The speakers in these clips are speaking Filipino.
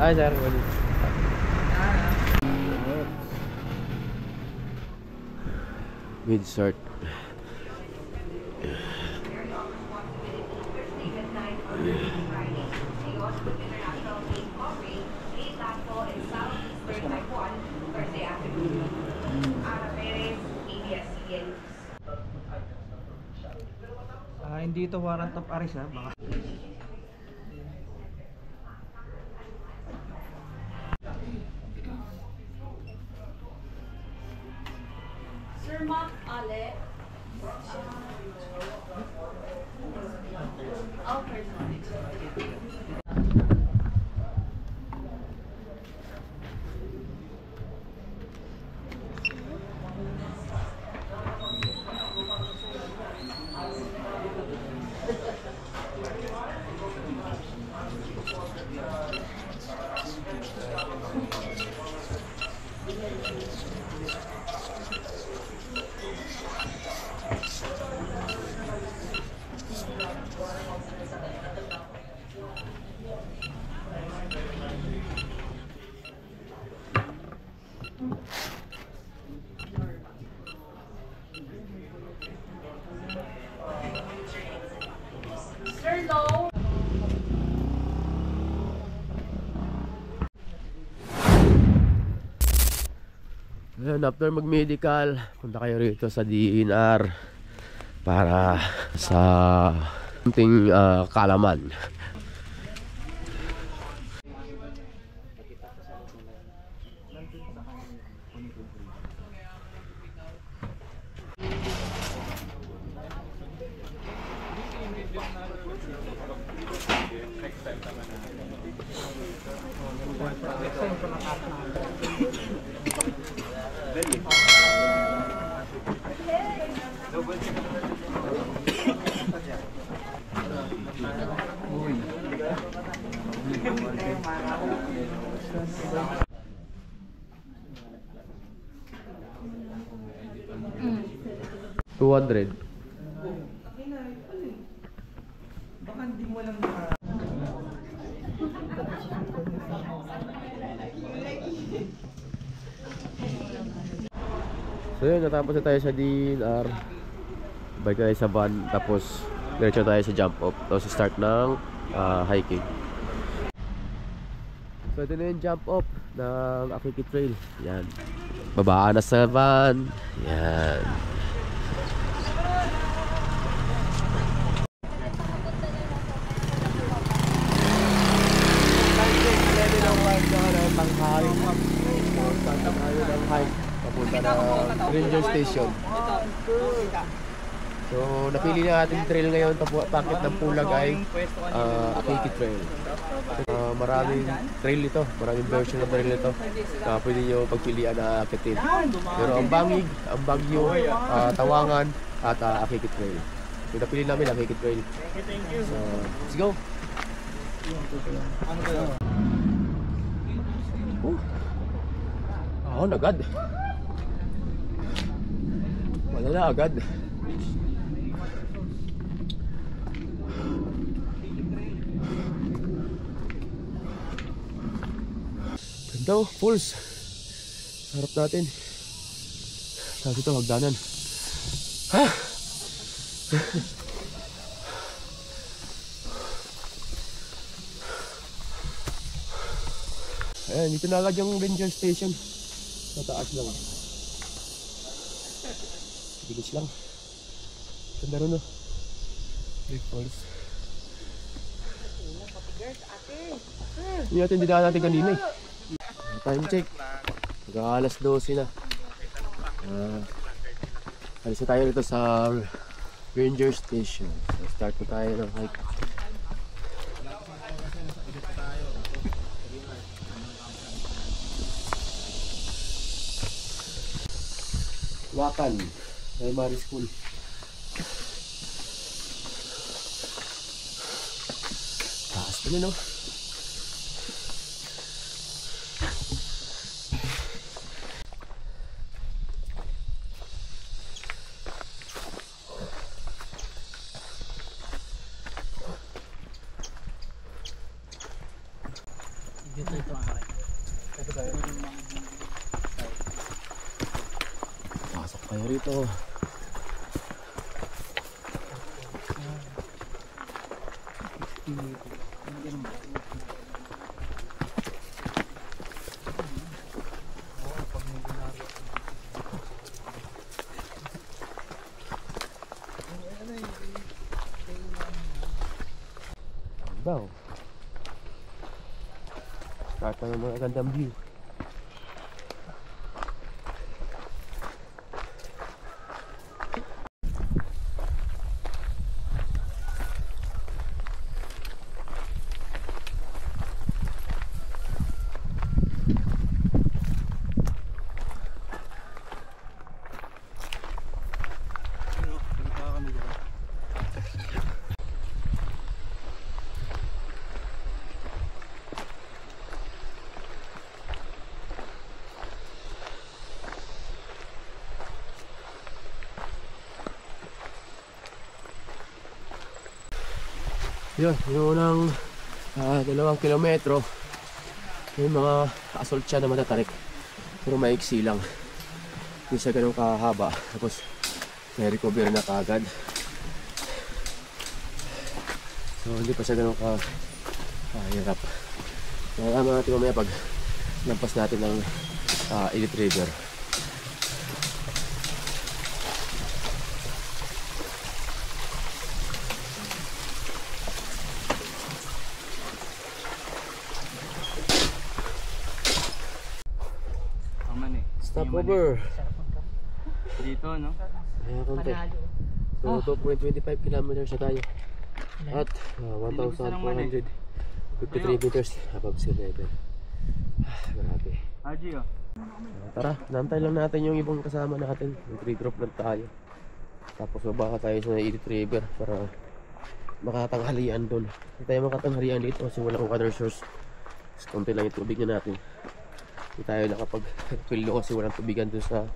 Hi sir. Mid-sort. Hindi ito warrant of arrest ha, baka. Sir Mark Ale. Oh, personally. Sir Low. Ayan, after mag-medical, punta kayo rito sa DNR para sa kunting kalaman. $200. Baka hindi mo lang So yun, natapos na tayo sa DNR. Balik tayo sa van. Tapos diretso tayo sa jump off. Tapos start ng hiking. So ito na yung jump off ng Akiki Trail. Yan. Babaan na sa van. Yan. Papunta ng Ranger Station. So napili na natin trail ngayon. Pakit ng Pulag ay Akiki Trail. Maraming trail ito, maraming version ng trail ito. Pwede nyo pagpilian na akitin. Pero ang Bangig, ang Bagyo, Tawangan at Akiki Trail. So napili namin Akiki Trail. So let's go. Agad. Wala na agad. Ganda oh, pulse. Sarap natin. Tapos ito, hagdanan. Ha? Ayan, dito na agad yung Ranger Station. Sa taas lang. Bilis lang. Ganda rin oh. Big falls. Hindi natin dinaan natin kanina eh. Time check. Alas 12 na. Alis na tayo rito sa Ranger Station. So, start na tayo ng hike. Wakan, primary school. Taas pa na no? Pasok kayo rito. Daw. Start na ng mga gandang view. Yun, yung unang 2 kilometro may mga assault siya na matatarik pero maiksi lang, hindi siya ganun kahaba, tapos may recover na kaagad, so hindi pa siya ganun kahirap. Nalaman natin mamaya pag lampas natin ng Elite River. Stopover. Dito, no? Ayan, konti. So, 2.25 kilometers na tayo. At 1,453 meters above sea level. Grabe. Haji, oh. Tara, nantay lang natin yung ibang kasama natin. Yung 3 group lang tayo. Tapos baba tayo sa Elite River para makatanghalian doon. Hindi tayo makatanghalian dito kasi walang water source. Mas konti lang yung tubig na natin. Hindi tayo nakapag-pildo kasi walang tubigan doon sa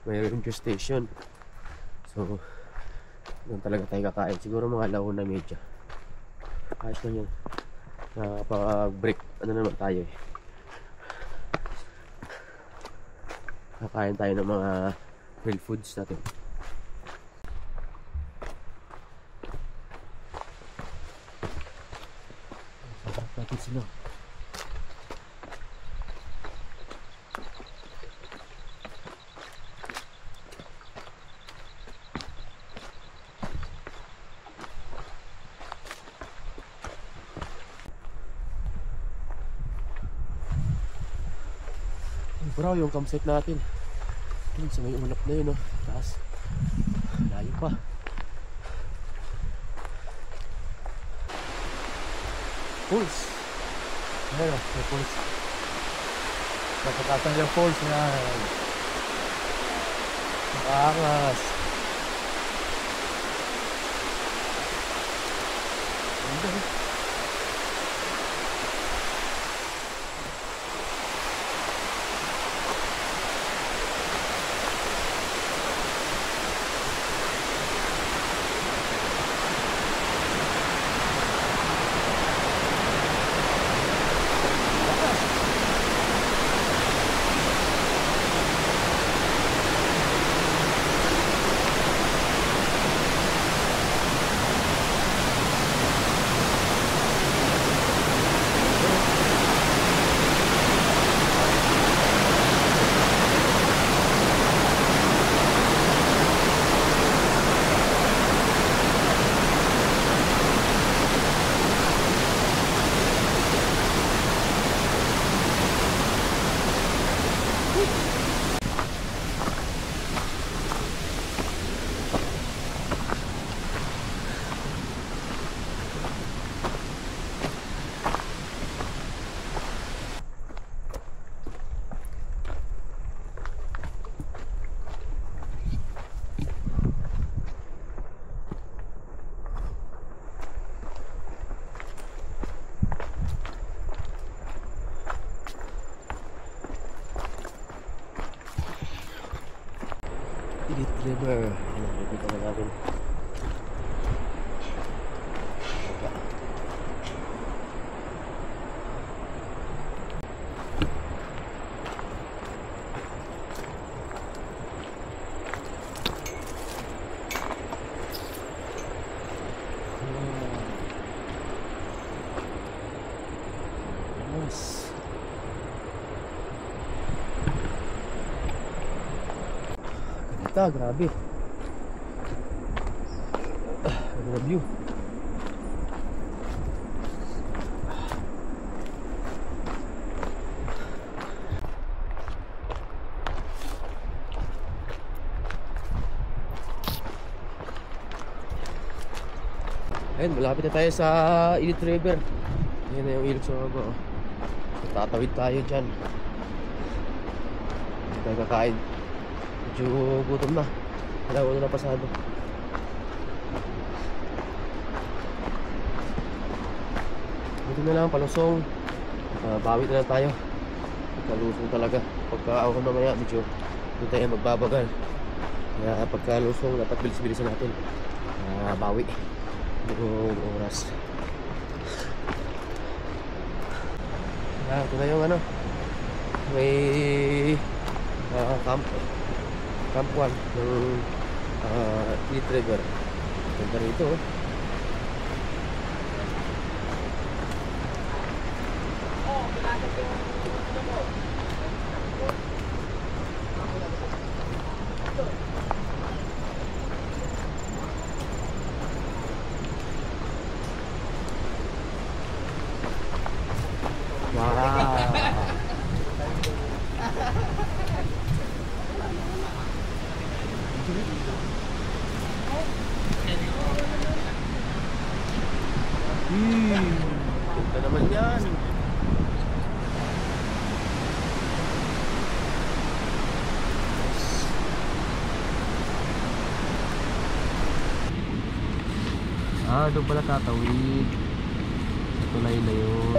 may ranger station. So, doon talaga tayo kakain. Siguro mga 1:30. Ayos lang yun. Nakapag-break. Ano naman tayo eh. Kakain tayo ng mga grilled foods natin. Sarap natin sila. Bro, yung campsite natin yun sa may ulap na yun, oh. Taas layo pa. Falls. Ayan, may falls. Napakasang yung falls na nakaangas. Elite River. Ayan, nakikita na natin. vista, grabe. Ganda view. Ayun, malapit na tayo sa Init River. Ayan na yung ilog sa baba. Oh. So, tatawid tayo dyan. Hindi tayo kakain. Medyo gutom na. Wala na pasado. Buti na lang, palusong. Bawi na lang tayo. Pagkalusong talaga. Pagka ako mamaya, medyo hindi tayo magbabagal. Kaya pagkalusong, dapat bilis-bilisan natin. Bawi. Buong oras. Ito na yung ano, may camp 1 ng Init River. Ganda rito, oh. Ganda naman yan. Doon pala tatawid. Tulay na yun.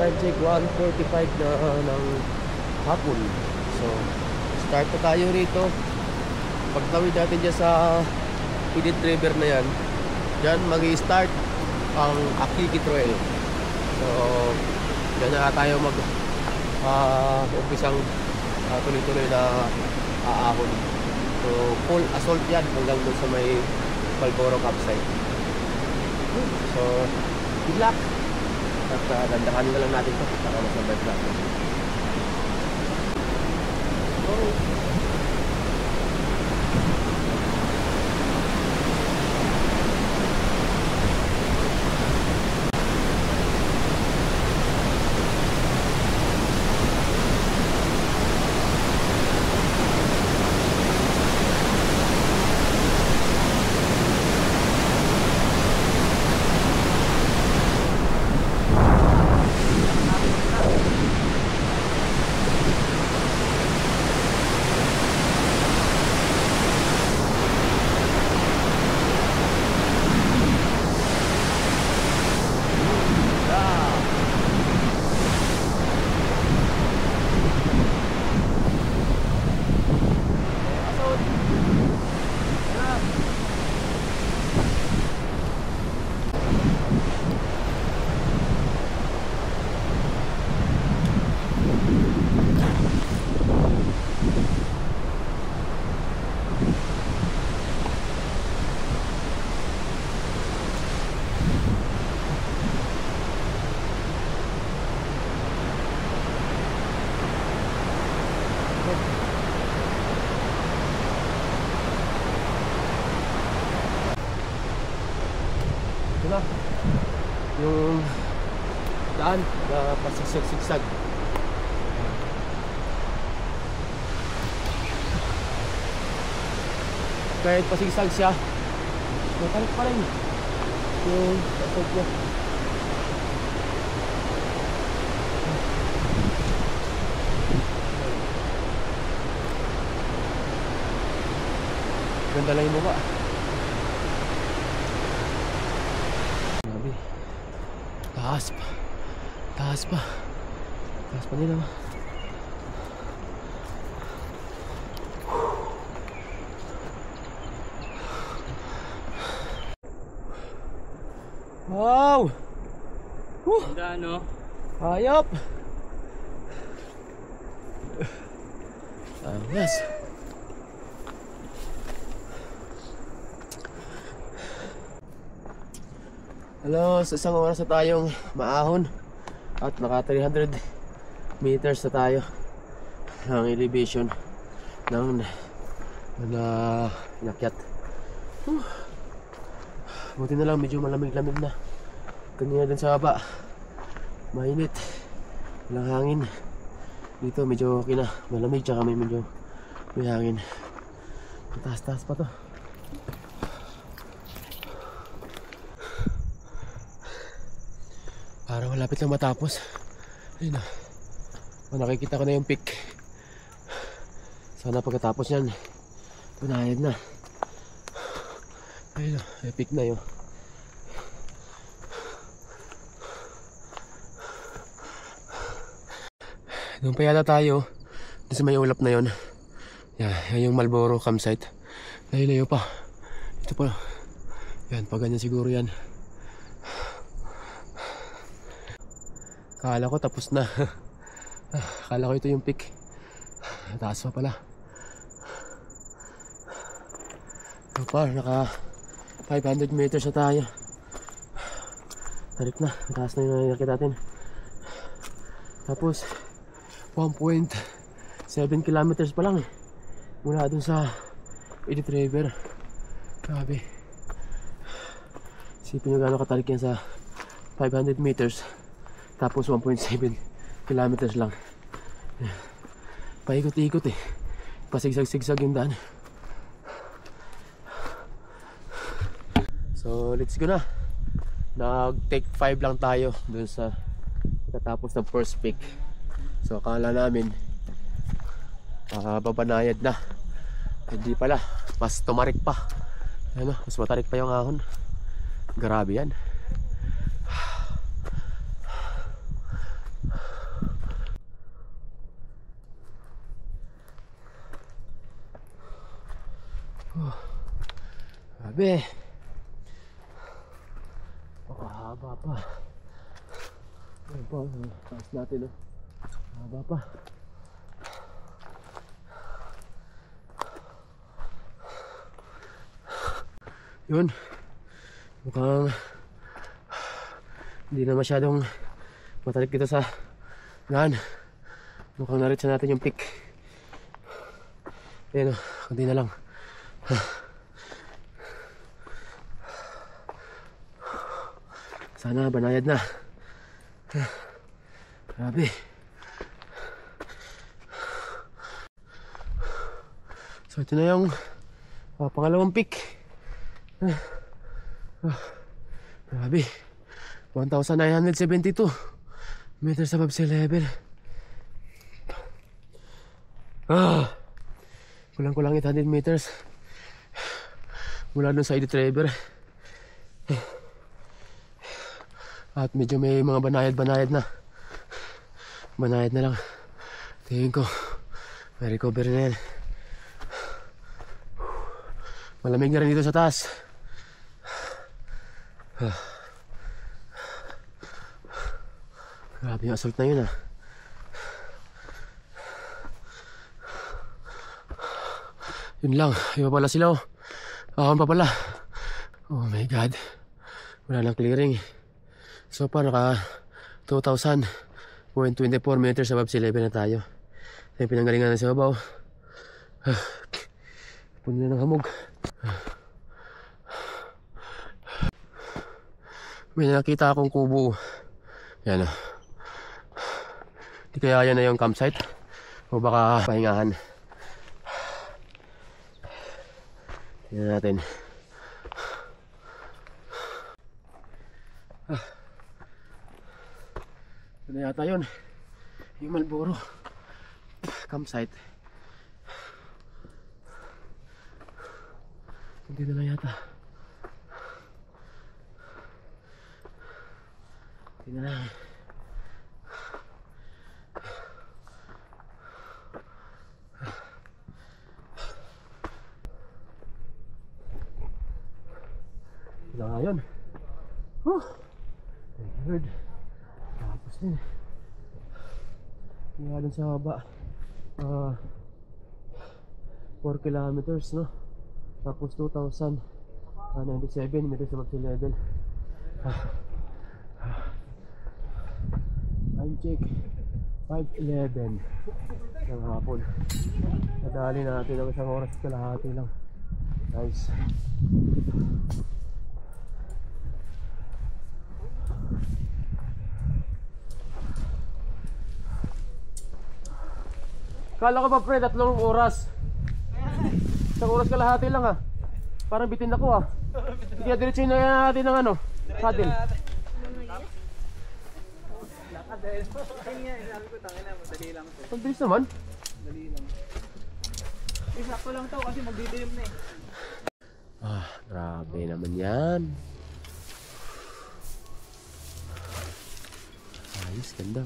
Time check 1:45 na ng hapon. So start na tayo rito. Pagtawid natin dyan sa Init River na yan, dyan mag-i-start ang Akiki Trail. So dyan na tayo umpisang tuloy-tuloy na aahon. So full assault yan hanggang doon sa may Palboro campsite. So good luck. At dandahan na lang natin ito para masabay natin. na yung daan na pasigsag-sigsag. Kahit pasigsag siya, matarik pa rin yung asog niya. Ganda lang yung mukha. Grabe. Taas pa. Taas pa. Taas pa nila. Wow! Ganda, no? Hayop! Yes. Hello, sa isang oras na tayong maahon at naka 300 meters na tayo ng elevation ng inakyat. Buti na lang medyo malamig-lamig na. Kanina din sa baba mainit, walang hangin. Dito medyo okay na, malamig tsaka medyo may hangin. Taas-taas pa to. Parang malapit lang matapos. Ayun na. Nakikita ko na yung peak. Sana pagkatapos yan panayad na. Ayun na, yung peak na yun. Doon pa yata tayo. Doon sa may ulap na yun. Yan yung Marlboro campsite. Layo-layo pa. Ito pa. Yan, pag ganyan siguro yan. Akala ko tapos na. Akala ko ito yung peak. Taas pa pala. So far, naka 500 meters na tayo. Tarik na. Taas na yung nakikita natin. Tapos 1.7 kilometers pa lang mula dun sa Edith River. Grabe. Isipin nyo gano'ng katarik yan sa 500 meters. Tapos 1.7 kilometers lang. Paikot-ikot eh. Pasigsag-sigsag yung daan. So let's go na. Nag-take 5 lang tayo dun sa katapos ng first peak. So akala namin babanayad na. Hindi pala. Mas tumarik pa. Ano, mas matarik pa yung ahon. Grabe yan. Grabe. Haba pa. Ayan pa, taas natin oh. Haba pa. Yun. Mukhang hindi na masyadong matarik dito sa daan. Mukhang na-reach natin yung peak. Ayan oh, kunti na lang. Sana banayad na. Grabe. So ito na yung pangalawang peak. Grabe. 1,972 meters above sea level. Kulang-kulang 800 meters mula dun sa Edith River. At medyo may mga banayad na. Banayad na lang. Tingin ko may recovery na yan. Malamig na rin dito sa taas. Grabe yung assault na yun ah. Yun lang, iba pala sila oh. Ahon pa pala. Oh my god. Wala nang clearing. So far naka 2,000.24 meters above sea level na tayo. Ay pinanggalingan na sa babaw. Puno na ng hamog. May nakita akong kubo. Yan o. Di kaya yan na yung campsite? O baka pahingahan. Tingnan natin. Ito na yata yun. Yung Malboro campsite. Hindi na yata. Tingnan na. Wala nga yun. Third. Tapos din. Kaya dun sa baba 4 kilometers, no? Tapos 2,097 meters above sea level. Time check 5:11 ng hapon. Nadali natin ang isang oras at kalahati lang. Nice. Kala ko ba pre, 3 oras? Isang oras kalahati lang ha. Parang bitin ako ha. Kaya diretso na natin ng ano, saddle. Ang bilis naman. Dali lang. Isakto lang to kasi magdidilim na eh. Grabe naman yan. Ayos, ganda.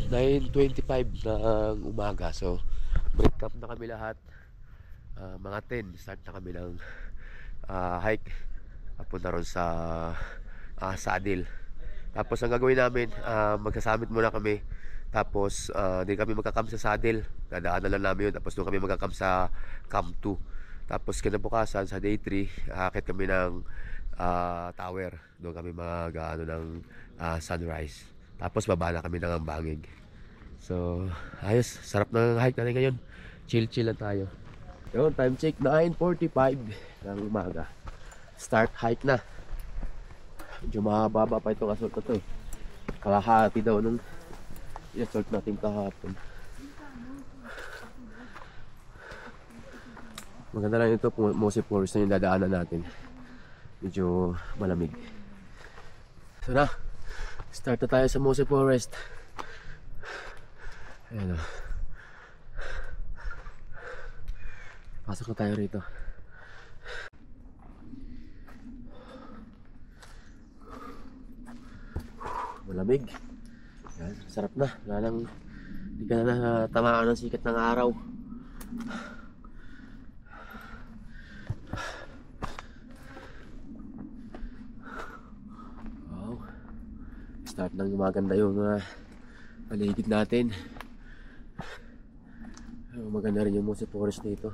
9:25 ng umaga. So break up na kami lahat. Mga 10 start na kami ng hike papunta ron sa Saddle. Tapos ang gagawin namin, magsasamit muna kami. Tapos di kami magka-camp sa Saddle, dadaanan lang namin yun. Tapos doon kami magka-camp sa Camp 2. Tapos kinabukasan sa day 3, aakit kami ng tower. Doon kami ng sunrise. Tapos baba na kami ng Ambangig. So ayos, sarap ng hike natin ngayon. Chill lang tayo. Yun, time check 9:45 ng umaga. Start hike na. Medyo mababa pa itong assault na to eh. Kalahati daw nung i-assault natin kahapon. Maganda lang ito, Mose Forest na yung dadaanan natin. Medyo malamig. So na, start na tayo sa Mose Forest. Ayan o. Pasok na tayo rito. Malamig. Yan, sarap na. Hindi ka na tamaan ng sikat ng araw. Wow. Start nang maganda yung paligid natin. Maganda rin yung Mose Forest dito.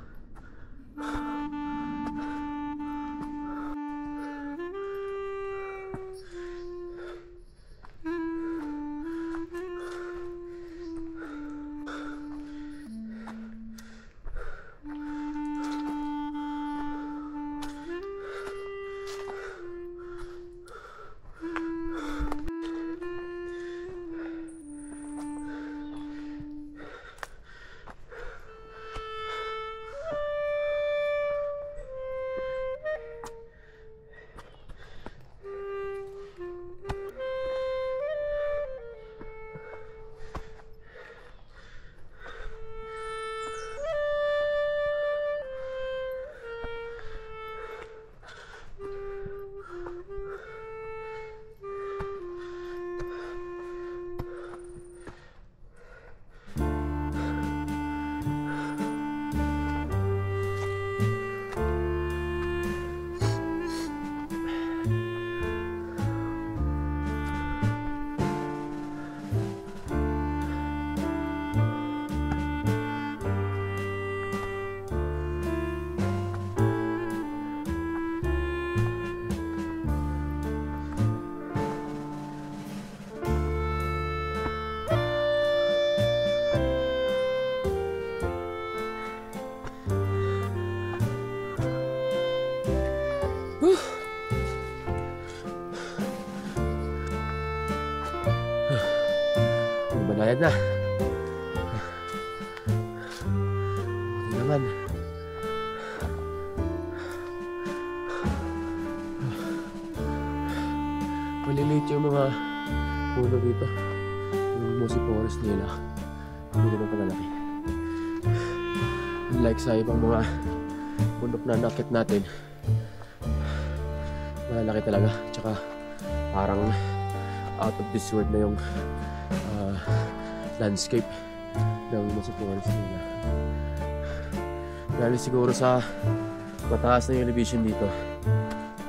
Banayad na. Buti naman. Maliliit yung mga puno dito. Yung Mose Forest nila. Hindi ganun kalalaki. Unlike sa ibang mga bundok na nakit natin, malalaki talaga. Tsaka parang out of this world na yung landscape ng Mose Forest nila. Dahil siguro sa mataas na yung elevation dito,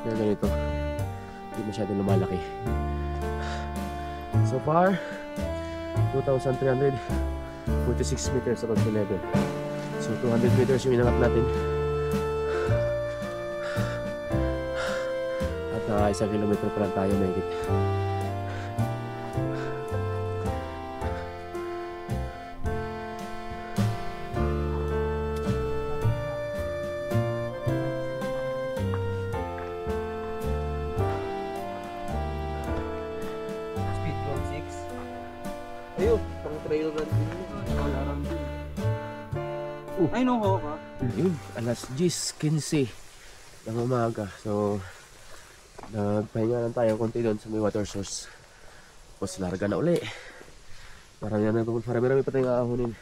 kaya ganito, hindi masyadong lumalaki. So far 2,346 meters above sea level. So 200 meters yung inangat natin. At 1 kilometer pa lang tayo mahigit. Ayun, pang trail run din yun. All around din. Ay, no, ho ka. Yun, alas 10:15 ng umaga. So, nagpahinga lang tayo konti doon sa may water source. Tapos larga na uli. Marami pa tayong aahunin.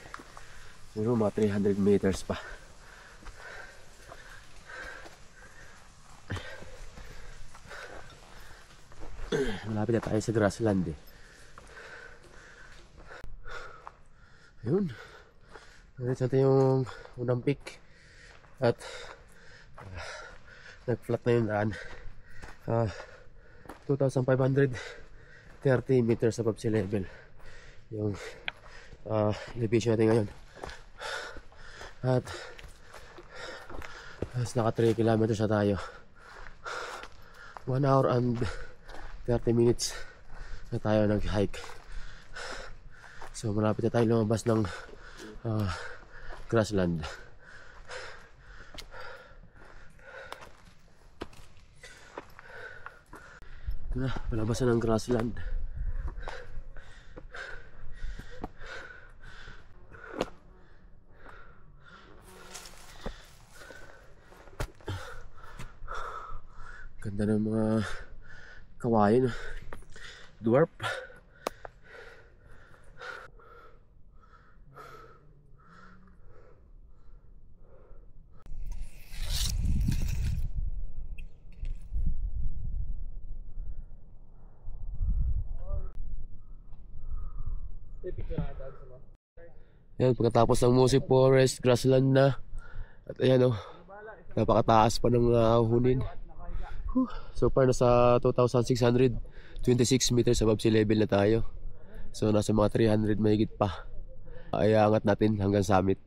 Siguro mga 300 meters pa. Malapit na tayo sa grassland eh. Ayun. Natin natin yung unang peak. At nag-flat na yung daan. 2,530 meters above sea level yung elevation natin ngayon. At naka 3 kilometers na tayo. 1 hour and 30 minutes na tayo nag-hike. So malapit na tayo lumabas ng grassland. Ito na, palabas na ng grassland. Ganda ng mga kawayan, dwarf. Yan, pagkatapos ng Musi Forest, grassland na. At ayan o, napakataas pa ng hunin. So far nasa 2,626 meters above sea level na tayo. So nasa mga 300 mahigit pa. Ay angat natin hanggang summit.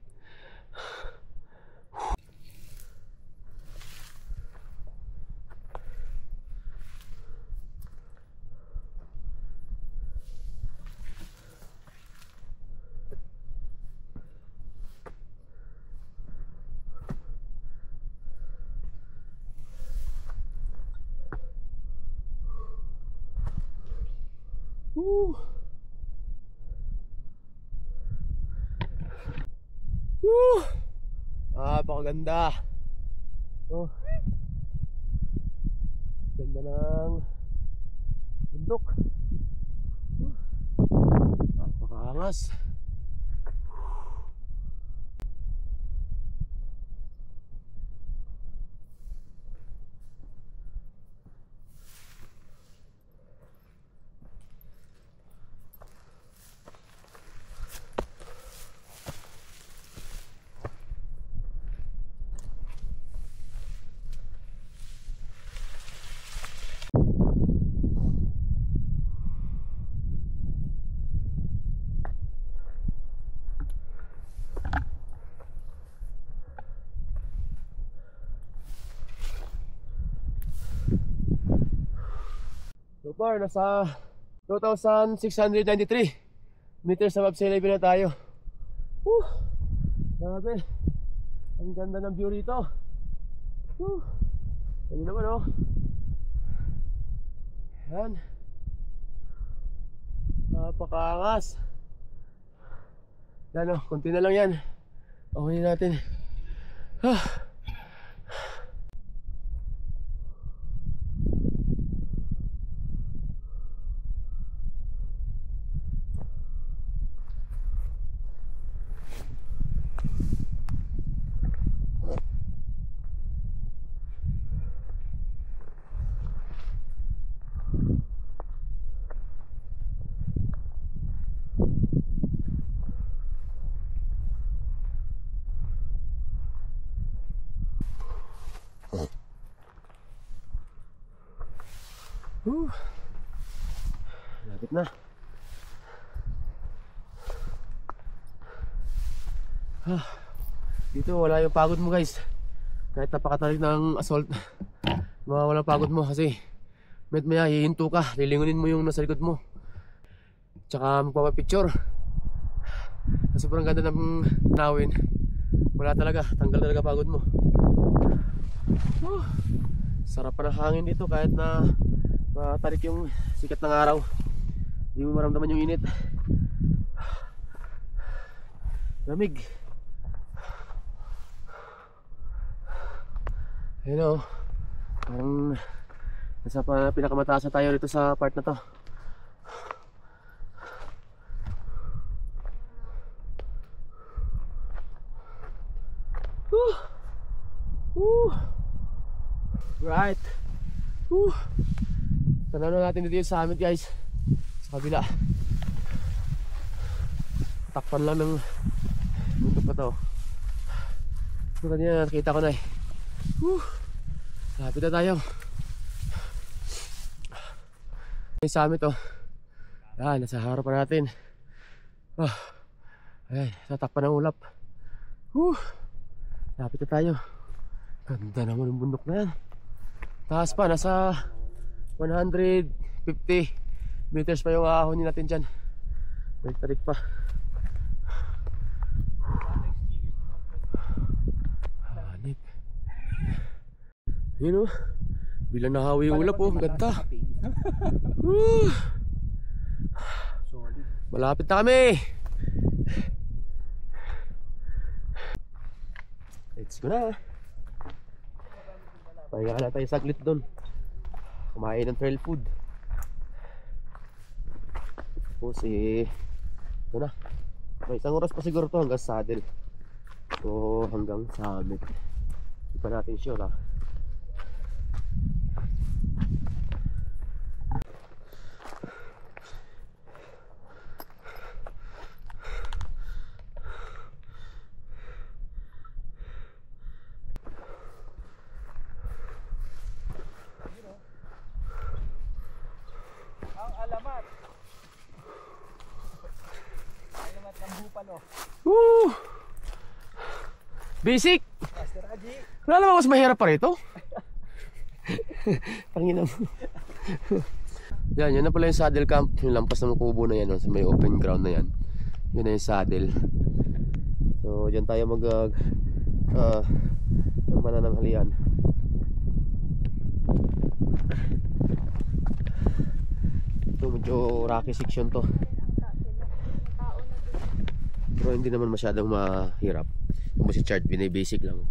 Woo! Woo! Napakaganda. Oh. Ganda ng bundok. Napakaangas. So far, nasa 2,693 meters above sea level na tayo. Grabe. Ang ganda ng view rito. Ano naman oh. Yan. Napakaangas. Yan oh, konti na lang yan. Okay natin. Lapit na. Dito wala yung pagod mo guys. Kahit napakatarik ng assault, mawawala pagod mo kasi maya hihinto ka, lilingunin mo yung nasa likod mo. Tsaka magpapapicture. Sobrang ganda ng tanawin. Wala talaga, tanggal talaga pagod mo. Sarap pa ng hangin dito kahit na matarik yung sikat ng araw. Hindi mo maramdaman yung init. Lamig. Ayun o, parang nasa pinakamataas na tayo dito sa part na to. Right. Tanaw na natin dito yung summit guys. Sa kabila. tatakpan lang ng bundok pa to. Ito kanina nakita ko na eh. Lapit na tayo. May summit oh. Yan, nasa harap pa natin. Ayan, tatakpan ng ulap. Lapit na tayo. Ganda naman ng bundok na yan. Taas pa, nasa 150 meters pa yung ahonin natin dyan. May tarik pa. Hanip. Yun oh. Bilang nahawi yung ulap oh. Ganda. Malapit na kami. Let's go na. Pahinga na tayo saglit doon. Kumain ng trail food. Tapos ito na. May isang oras pa siguro to hanggang saddle. So hanggang summit. Hindi pa natin sure ha. Bupalo. Basic! Master Aji. Wala naman mas mahirap pa rito. Pangina mo. Yan na pala yung saddle camp. Yung lampas ng kubo na yan, sa may open ground na yan. Yun na yung saddle. So dyan tayo manananghalian. Ito medyo rocky section to. Pero hindi naman masyadong mahirap. Kung si chart, basic lang.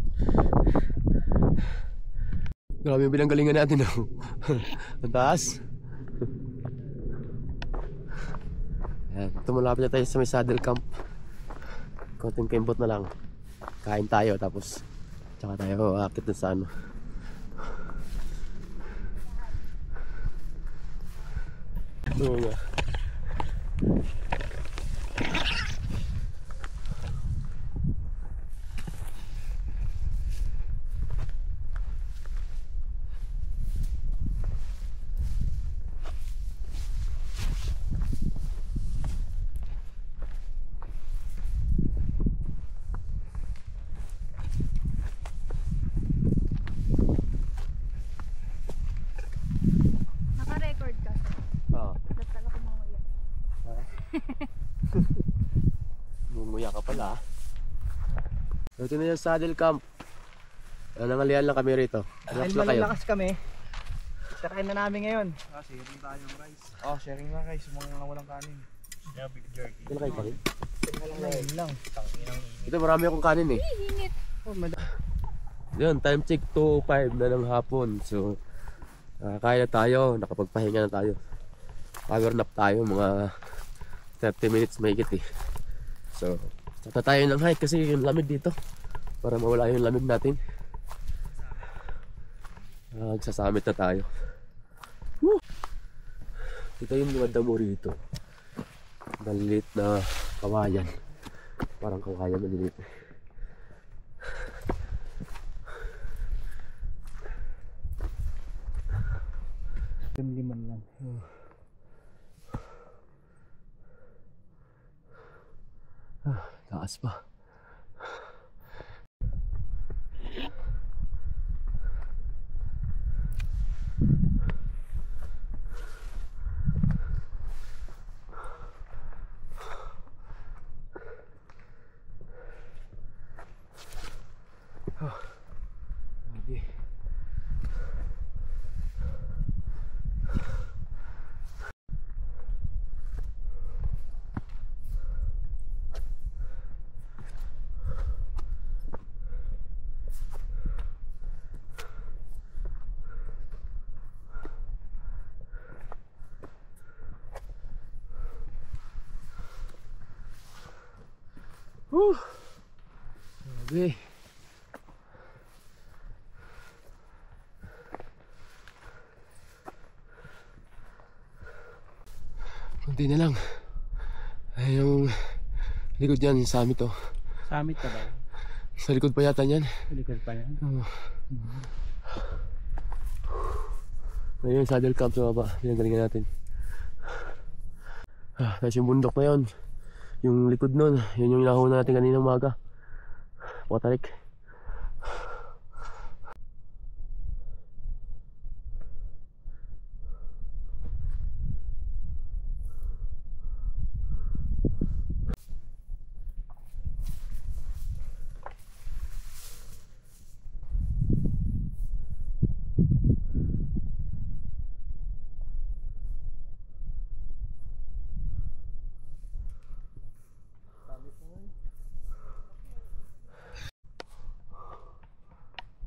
Grabe yung binanggalingan natin oh. Ang taas. Ayan, ito malapit na tayo sa may saddle camp. Konting kembot na lang. Kain tayo tapos tsaka tayo akit na sa ano. Oo nga. Naka-record ka. Oo. Ba't pala kumawaya? Mumuya ka pala. Ito na yung saddle camp. Nangalian lang kami rito. Dahil Relax na kayo. malalakas kami, kakain na namin ngayon. Sharing tayo ng rice. Sharing na guys, mga walang kanin. Yeah, big jerky. Kailan kayo kanin? Ngayon lang. Ito marami akong kanin eh. Hinit. Yun, time check 2:05 na ng hapon. So kaya na tayo, nakapagpahinga na tayo. Power nap tayo, mga 30 minutes mahigit eh. So tata tayo ng hike kasi yung lamig dito. Para mawala yung lamig natin. Magsasamit na tayo. Woo! Ito yung mga damo rito. Maliit na kawayan. Parang kawayan maliit. Liman lang. Taas pa. Grabe. Grabe. Kunti na lang. Ay yung Likod yan, yung summit to. Summit ka ba? Sa likod pa yata yan. Likod pa yan. Ayun, saddle camp sa baba. Pinagalingan natin. Tapos yung bundok na yun. Yung likod nun. Yun yung nahuna natin kaninang umaga. Patarik.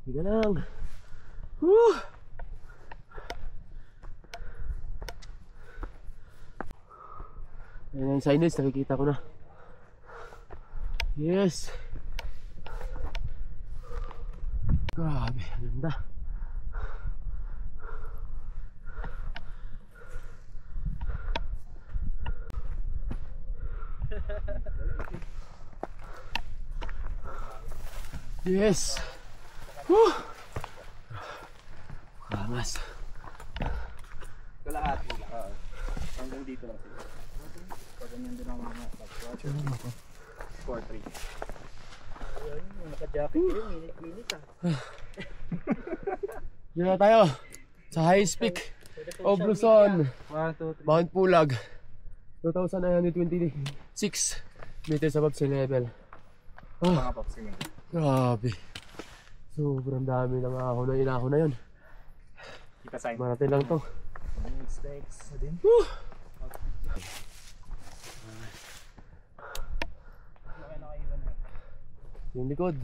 Sige lang. Woo! Ayan yung signage, nakikita ko na. Yes! Grabe, ang ganda. Yes! Woo! Angas. Kalahati. Hanggang dito lang sila. Pag ganyan din ang mga score 3. Ayun, naka-jacket yun, minit-minit Dito na tayo sa highest peak of Luzon, 1, 2, 3. Mount Pulag, 2,926 meters above sea level. Mga boxing. Grabe. Sobrang dami ng ahon na inahon na yun. Ika-sign. Marating lang to. Next din. Yung likod.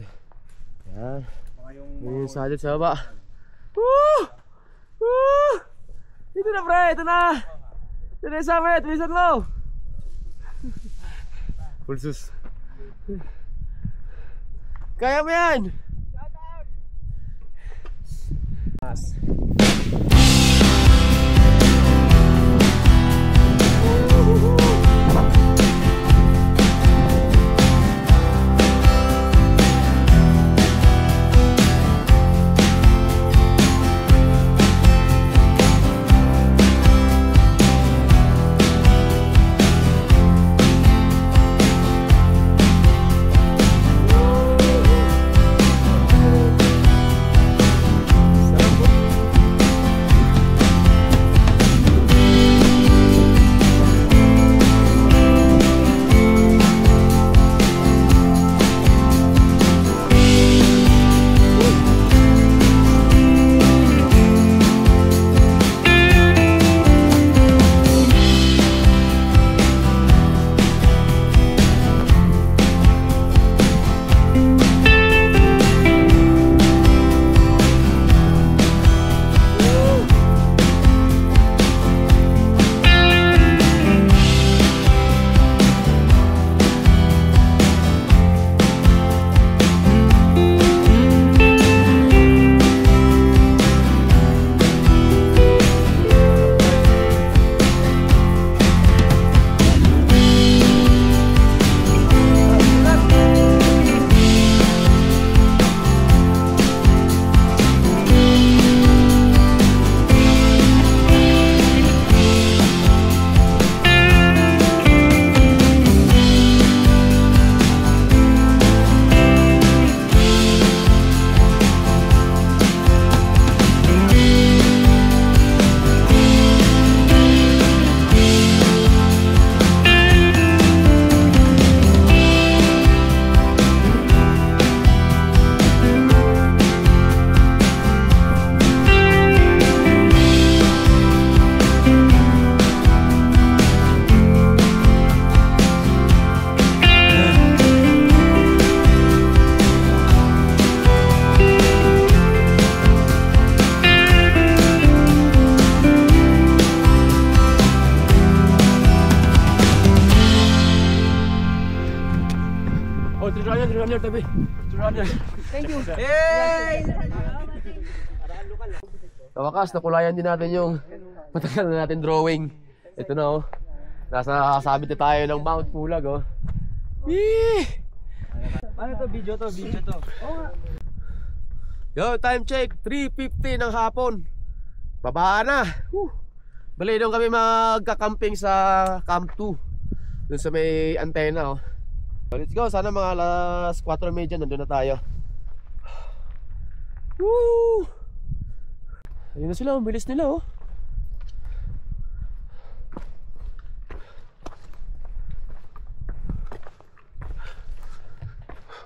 Yan. Yung Yung saddle sa baba. Woo! Woo! Ito na pre, ito na! Ito na yung summit, Wilson Low! Pulsus. Kaya mo yan! runner tabi. Runner. Thank you. Yay! Sa wakas, nakulayan din natin yung matagal na natin drawing. Ito na oh. Nasa kasabit na tayo ng Mount Pulag oh. Ano to? Video to? Video to. Oo nga. Yo, time check, 3:50 ng hapon. Bababa na. Bali doon kami magka-camping sa Camp 2. Doon sa may antena, oh. So, let's go, sana mga alas 4:30 nandun na tayo. Woo! Ayun na sila, ang bilis nila, oh.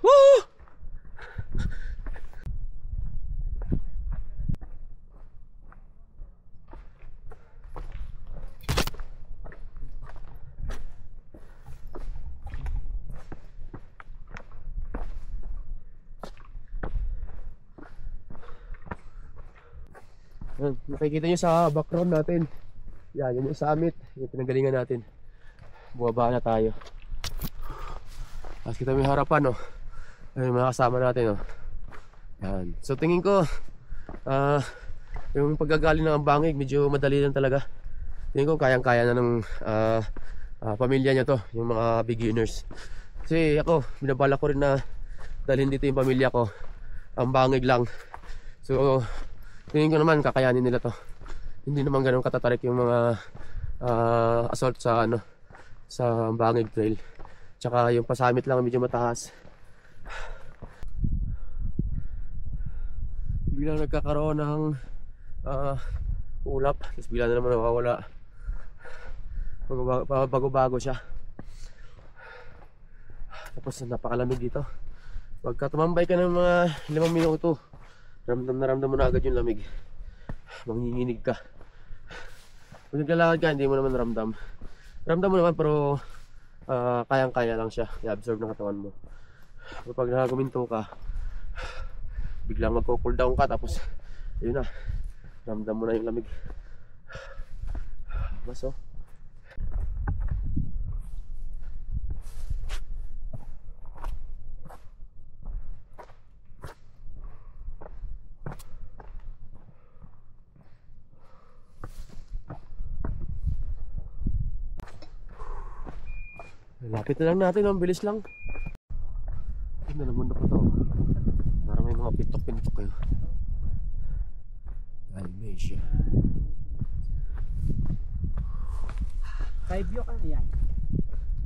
Woo! Yan, nakikita nyo sa background natin. Yan, yun yung summit, yung pinanggalingan natin. Bumaba na tayo. Tapos kita may harapan, oh. Ayun, mga kasama natin, oh. Yan. So tingin ko yung paggagaling ng Ambangig medyo madali lang talaga. Tingin ko kayang-kaya na ng pamilya nyo to, yung mga beginners. Kasi ako, binabala ko rin na dalhin dito yung pamilya ko. Ambangig lang. So tingin ko naman kakayanin nila to. Hindi naman ganun katatarik yung mga assault sa sa Ambangig Trail. Tsaka yung pasamit lang medyo mataas. Biglang nagkakaroon ng ulap, tapos bigla na naman nawawala. Bago-bago siya. Tapos napakalamig dito. Pagka tumambay ka ng mga 5 minuto, ramdam mo na agad yung lamig. Manginginig ka. Kung naglalakad ka, hindi mo naman ramdam. Ramdam mo naman pero kayang-kaya lang siya. I-absorb ng katawan mo. Kapag nakaguminto ka, biglang magko-cool down ka, tapos yun na, ramdam mo na yung lamig. Mas oh. Lapit na lang natin, ang bilis lang. Ano naman na pa to? Parang may mga pintok-pintok kayo. Dalmatia. Side view ka na yan.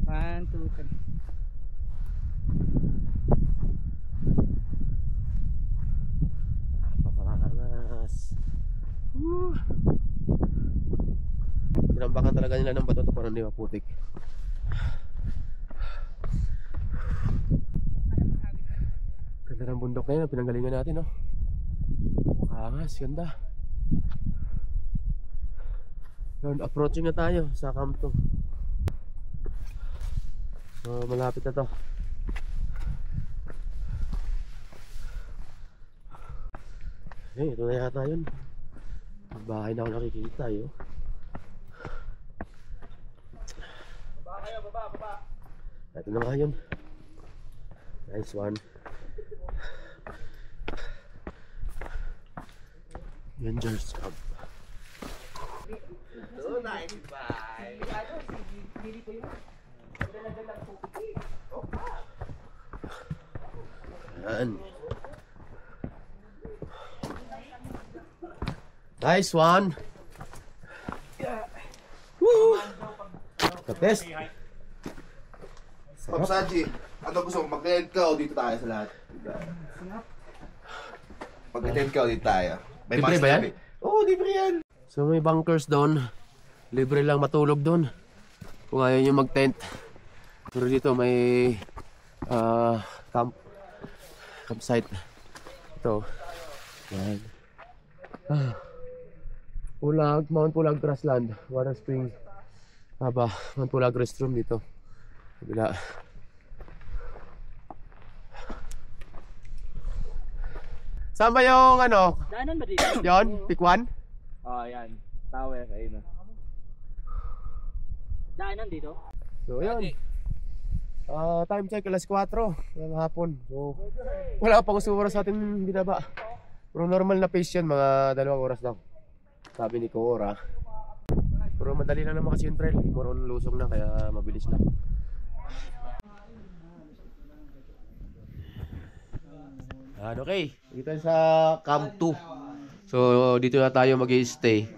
1, 2, 3. Napakakalas. Tinambakan talaga nila ng bato to para hindi maputik. Ganda ng bundok na yun, pinanggalingan natin, no? Makangas, ganda. Yun, approaching na tayo sa Camp 2. So, malapit na to. Eh, ito na yata yun. Bahay na ako nakikita, yun. Baba. Ito na nga yun. Nice one. Rangers Camp. Yan. Nice one. Woo! Test. Pop Saji, ano gusto mo? Mag-tent ka o dito tayo sa lahat? Mag-tent ka o dito tayo? May Libre ba yan? Oo, libre yan. So may bunkers doon. Libre lang matulog doon kung ayaw nyo mag-tent. Pero dito may campsite. Ito. Yan. Pulag, Mount Pulag Grassland, Water Spring. Mount Pulag restroom dito. Kabila. Saan ba yung Daanan ba dito? yon? Pick 1? Oh, yan. Tower, ayun na. Daanan dito? So yun. Time check alas 4 ng hapon. So wala pang oras sa ating binaba. Pero normal na pace yan, mga 2 oras daw. Sabi ni Cora. Pero madali lang naman kasi yung trail. Moron lusong na kaya mabilis lang. Yan, okay. Dito tayo sa Camp 2. So, dito na tayo mag-i-stay.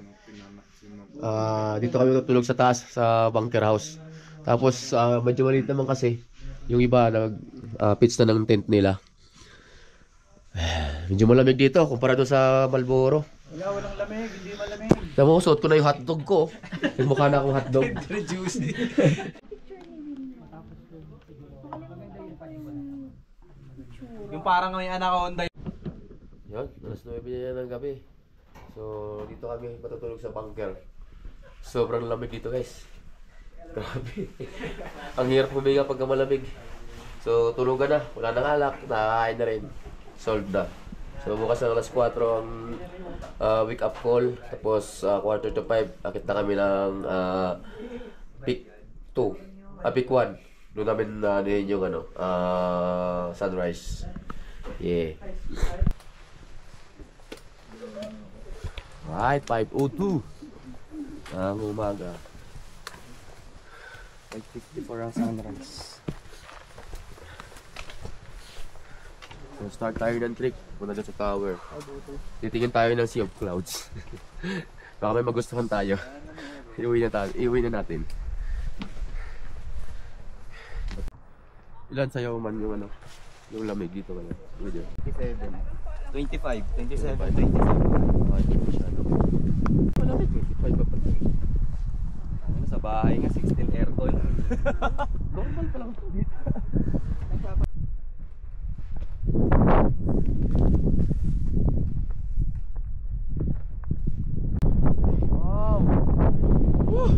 Dito kami tutulog sa taas, sa bunker house. Tapos, medyo maliit naman kasi. Yung iba, nag-pitch na ng tent nila. Medyo malamig dito, kumpara doon sa Malboro. Wala, walang lamig, hindi malamig. Tama ko, suot ko na yung hotdog ko. Yung mukha na akong hotdog. Juicy. Yung parang may anaconda. Yun, alas 9 na ng gabi. So, dito kami matutulog sa bunker. Sobrang lamig dito, guys. Grabe. Ang hirap huminga pagka malamig. So, tulugan na. Wala nang alak. Nakakain na rin. Solved na. So, bukas ng alas 4 ang wake up call. Tapos, 4:45, akit na kami ng peak 2. Peak 1. Doon namin nahin yung sunrise. Yeah. Right, 5:02. Ang umaga. 5:54 ang sunrise. So, start tayo ng trick. Punta dyan sa tower. Titingin tayo ng Sea of Clouds. Baka may magustuhan tayo. Iuwi na natin. Ilan sa'yo man yung yung lamig dito kaya? 27. 25. 27. 25. 27. Okay, hindi masyado. Malamig, 25 pa pala. Sa bahay nga, 16 aircon. Normal pa lang ito dito. Wow! Woo!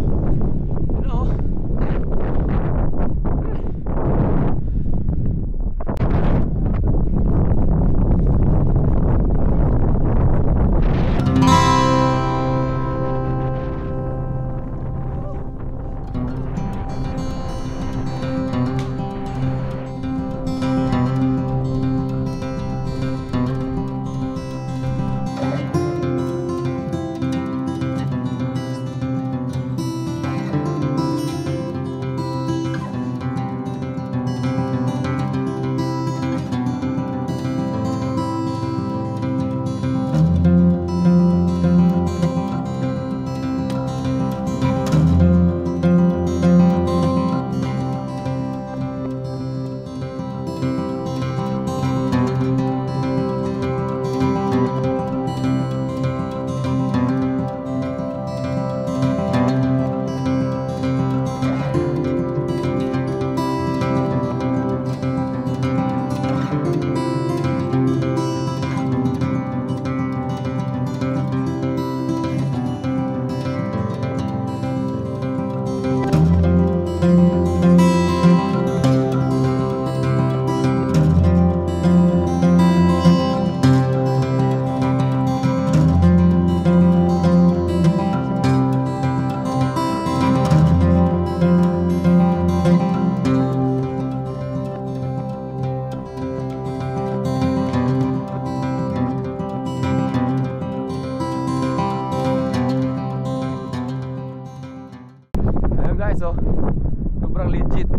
Guys, sobrang legit.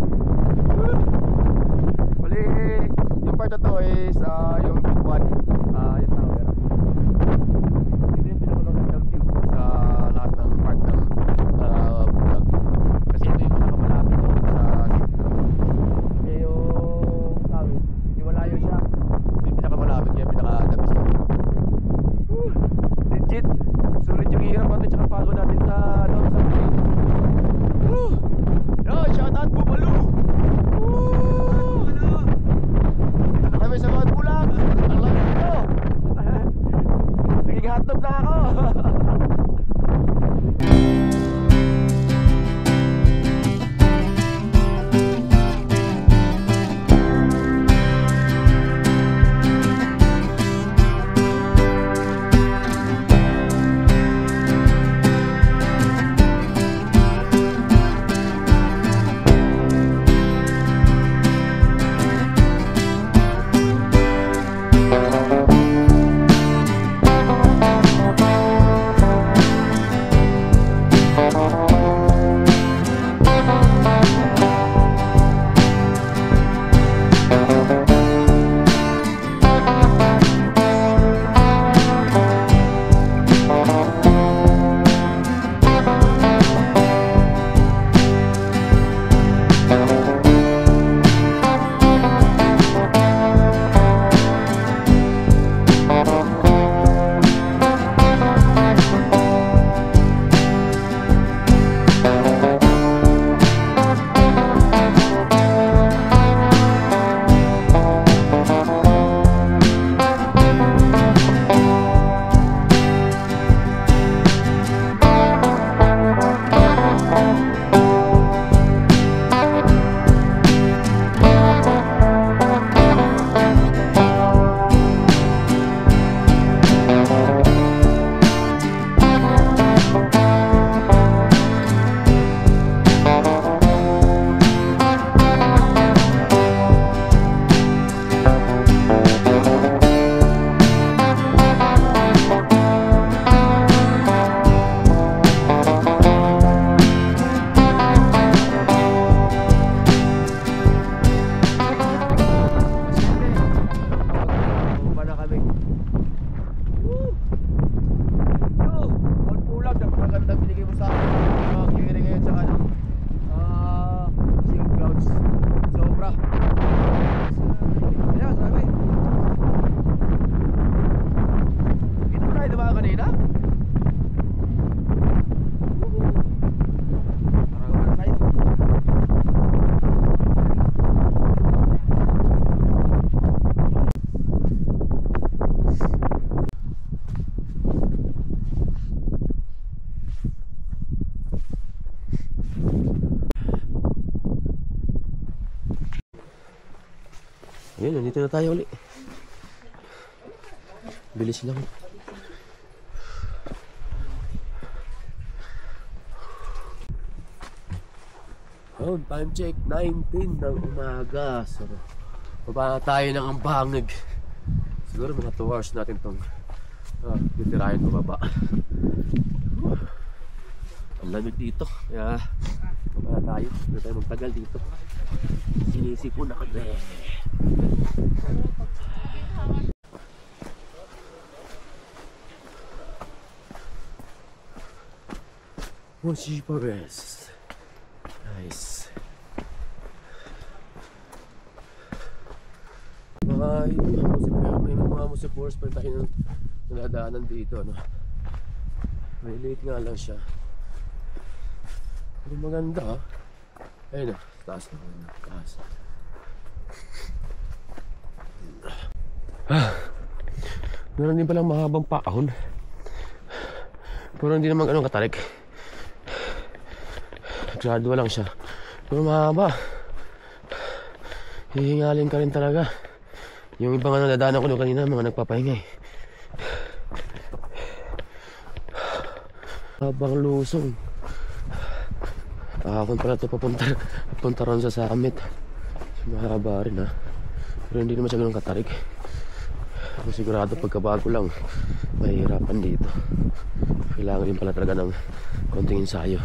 Bali, yung part na to is yung big one, yung tower. Ito yung pinakamagandang view sa lahat ng part ng Bulag. Kasi ito yung pinakamalapit sa city. Kasi yung sa amin, hindi malayo siya. Ito yung pinakamalapit, kaya pinaka-dabis na dito. Legit. Sulit yung hirap natin tsaka pagod natin sa train. Yo, shout out Bumalu! Woo! Dito na kami sa Mount Bulag. Ang lamig ko. Naging hotdog na ako. kanina? Parang tayo. Ayun, nandito na tayo ulit. Bilis lang. Oh, time check 19 ng umaga. So, baba na tayo ng Ambangig. Siguro mga 2 hours natin tong titirahin pababa. Ang lamig dito. Kaya baba na tayo. Hindi tayo magtagal dito. Sinisipon na kami. Mochi Pares. Nice. May mga musipors pa tayo nadaanan dito, no? May late nga lang siya. Pero maganda, ha? Ayun na, taas na. Taas. Meron din palang mahabang paahon. Pero hindi naman ganun katarik. Gradual lang siya. Pero mahaba. Hihingalin ka rin talaga. Yung ibang nadaanan ko doon kanina, mga nagpapahinga eh. Habang lusong. Ahon pala ito papunta ron sa summit. Mahaba rin, ha. Pero hindi naman siya ganun katarik. Ako sigurado pagkabago lang mahihirapan dito. Kailangan din pala talaga ng konting ensayo.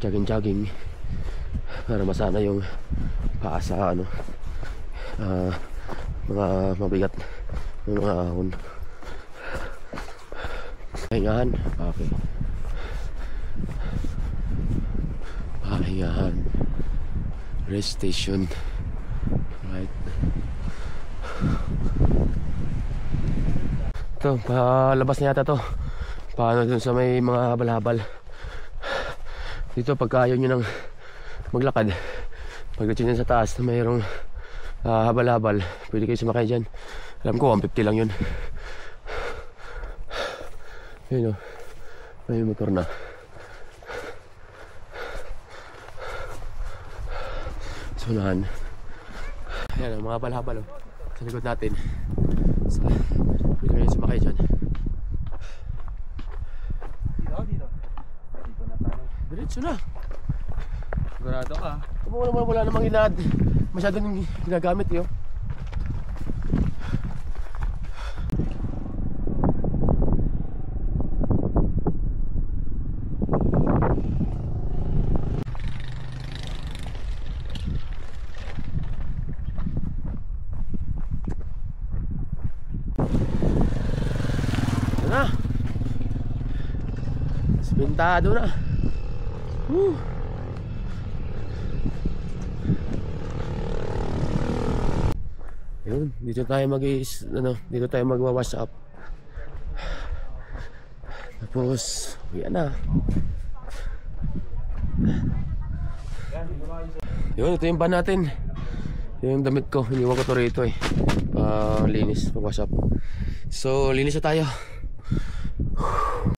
Jogging para masana yung paa sa mga mabigat ng mga ahon. Pahingahan. Okay. Pahingahan. Rest station. Right. Ito, palabas na yata to. Paano dun sa may mga habal-habal. Dito pagka ayaw nyo nang maglakad, pagdating nyo sa taas na mayroong habal-habal, pwede kayo sumakay dyan. Alam ko 150 lang yun. Ayun o, may motor na. Sunahan. Ayan o, mga habal-habal o, sa likod natin. Pwede kayo sumakay dyan. Diretso na. Sigurado ka. Wala namang masyadong ginagamit yun. Ito na. Simentado na. Yun, dito tayo dito tayo magwa-wash up. Tapos, yan na. Yun, ito yung ban natin. Yung damit ko, iniwan ko to rito eh. Linis, pag-wash up. So, linis na tayo.